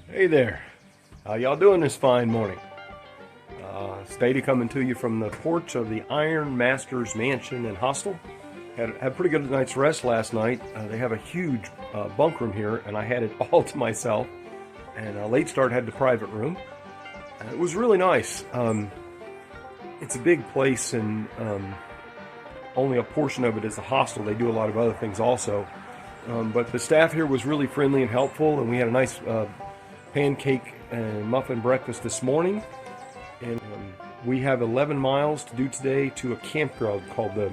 Hey there, how y'all doing this fine morning? Stady coming to you from the porch of the Ironmasters Mansion and Hostel. Had a pretty good night's rest last night. They have a huge bunk room here, and I had it all to myself. And Late Start had the private room. It was really nice. It's a big place, and only a portion of it is the hostel. They do a lot of other things also. But the staff here was really friendly and helpful, and we had a nice pancake and muffin breakfast this morning. And we have 11 miles to do today to a campground called the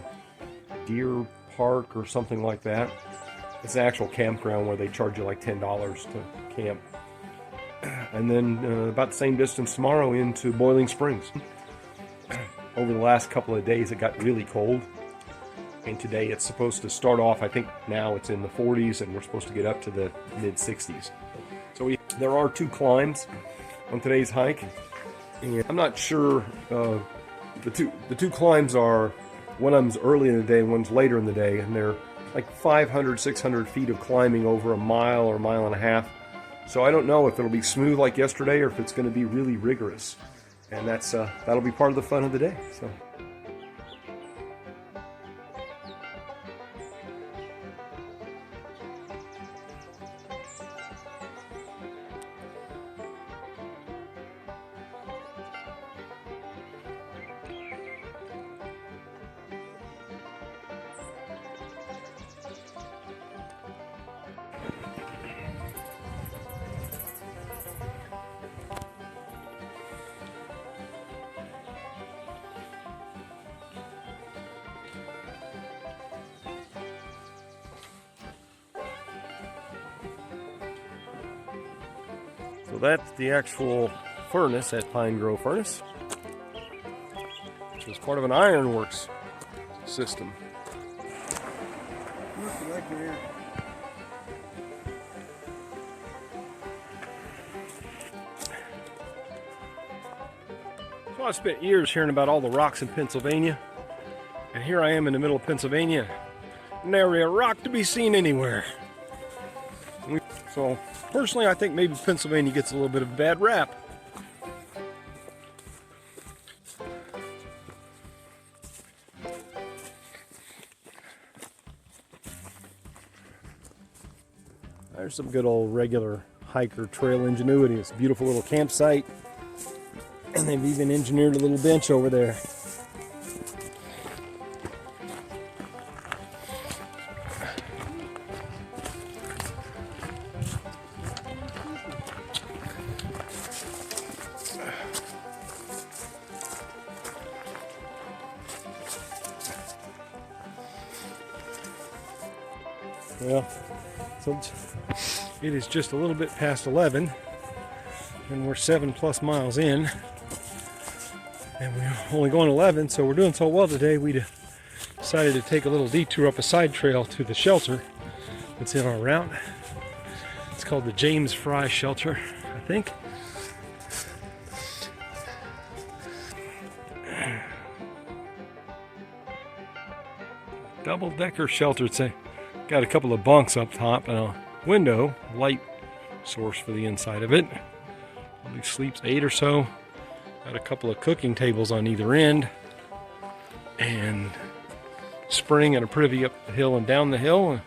Deer Park or something like that. It's an actual campground where they charge you like $10 to camp. And then about the same distance tomorrow into Boiling Springs. Over the last couple of days it got really cold. And today it's supposed to start off, I think now it's in the 40s, and we're supposed to get up to the mid 60s. So there are two climbs on today's hike. And I'm not sure, the two climbs are, one of them's early in the day, one's later in the day, and they're like 500, 600 feet of climbing over a mile or mile and a half. So I don't know if it'll be smooth like yesterday or if it's going to be really rigorous. And that'll be part of the fun of the day. So. So that's the actual furnace, that Pine Grove furnace, which is part of an ironworks system. So I spent years hearing about all the rocks in Pennsylvania, and here I am in the middle of Pennsylvania, nary a rock to be seen anywhere. So personally, I think maybe Pennsylvania gets a little bit of a bad rap. There's some good old regular hiker trail ingenuity. It's a beautiful little campsite, and they've even engineered a little bench over there. Well, so it is just a little bit past 11, and we're 7+ miles in, and we're only going 11, so we're doing so well today we decided to take a little detour up a side trail to the shelter that's in our route. It's called the James Fry Shelter, I think. Double-decker shelter. It's got a couple of bunks up top and a window, light source for the inside of it. Probably sleeps 8 or so. Got a couple of cooking tables on either end, and spring and a privy up the hill and down the hill, a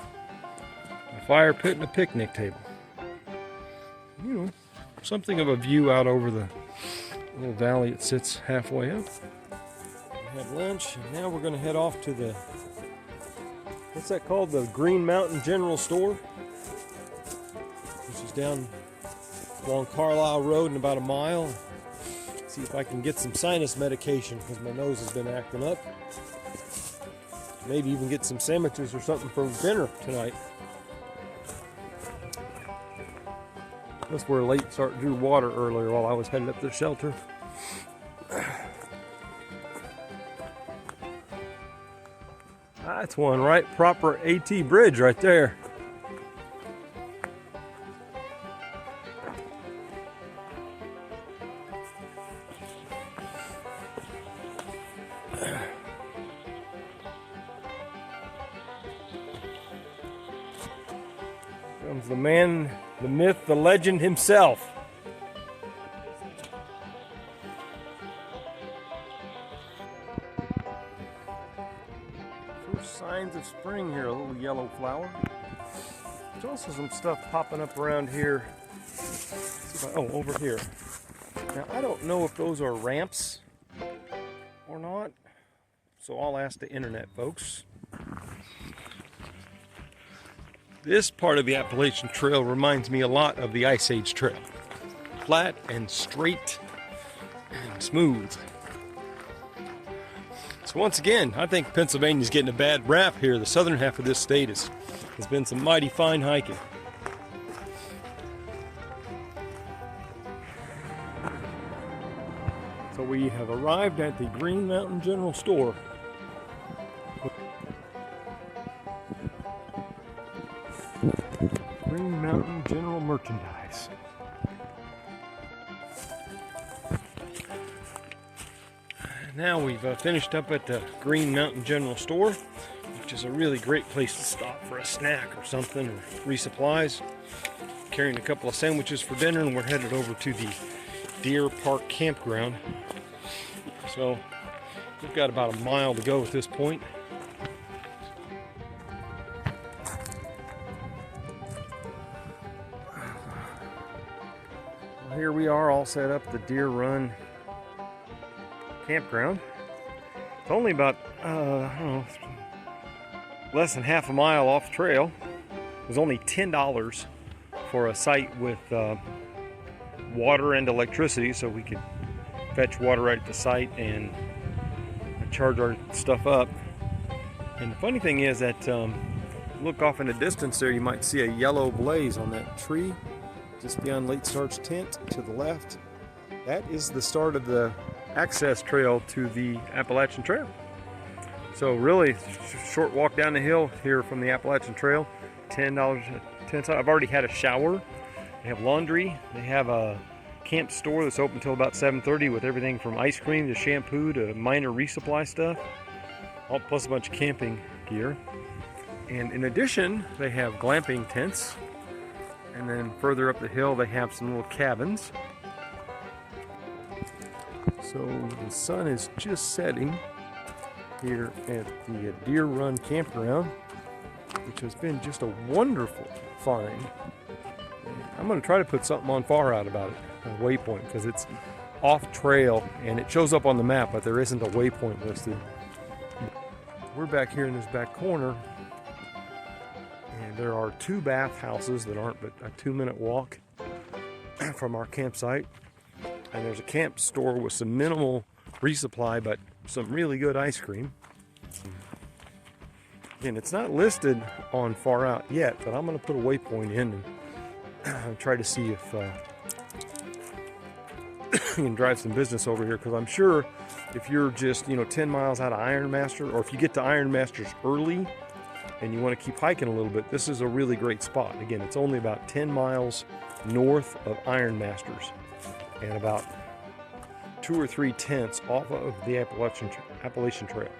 fire pit and a picnic table. You know, something of a view out over the little valley it sits halfway up. We had lunch, and now we're going to head off to the, what's that called? The Green Mountain General Store, which is down along Carlisle Road in about a mile. See if I can get some sinus medication because my nose has been acting up. Maybe even get some sandwiches or something for dinner tonight. That's where Late Start drew water earlier while I was headed up to the shelter. That's one right, proper AT bridge right there. Comes the man, the myth, the legend himself. spring here, a little yellow flower. There's also some stuff popping up around here. Oh, over here. Now, I don't know if those are ramps or not, so I'll ask the internet folks. This part of the Appalachian Trail reminds me a lot of the Ice Age Trail. Flat and straight and smooth. So once again, I think Pennsylvania's getting a bad rap here. The southern half of this state has been some mighty fine hiking. So we have arrived at the Green Mountain General Store. Green Mountain General Merchandise. Now we've finished up at the Green Mountain General Store, which is a really great place to stop for a snack or something, or resupplies. Carrying a couple of sandwiches for dinner, and we're headed over to the Deer Park Campground. So we've got about a mile to go at this point. Well, here we are all set up at the Deer Run Campground. It's only about, I don't know, less than half a mile off the trail. It was only $10 for a site with water and electricity, so we could fetch water right at the site and charge our stuff up. And the funny thing is that look off in the distance there, you might see a yellow blaze on that tree just beyond Late Star's tent to the left. That is the start of the access trail to the Appalachian Trail. So really short walk down the hill here from the Appalachian Trail. $10. I've already had a shower. They have laundry. They have a camp store that's open until about 7:30 with everything from ice cream to shampoo to minor resupply stuff, all plus a bunch of camping gear. And in addition, they have glamping tents. And then further up the hill, they have some little cabins. So the sun is just setting here at the Deer Run Campground, which has been just a wonderful find. I'm going to try to put something on Far Out about it, a waypoint, because it's off trail and it shows up on the map, but there isn't a waypoint listed. We're back here in this back corner, and there are 2 bathhouses that aren't but a 2-minute walk from our campsite. And there's a camp store with some minimal resupply, but some really good ice cream. Again, it's not listed on Far Out yet, but I'm going to put a waypoint in and try to see if you can drive some business over here, because I'm sure if you're just 10 miles out of Ironmaster, or if you get to Ironmasters early and you want to keep hiking a little bit, this is a really great spot. Again, it's only about 10 miles north of Ironmasters and about 2 or 3 tents off of the Appalachian Trail.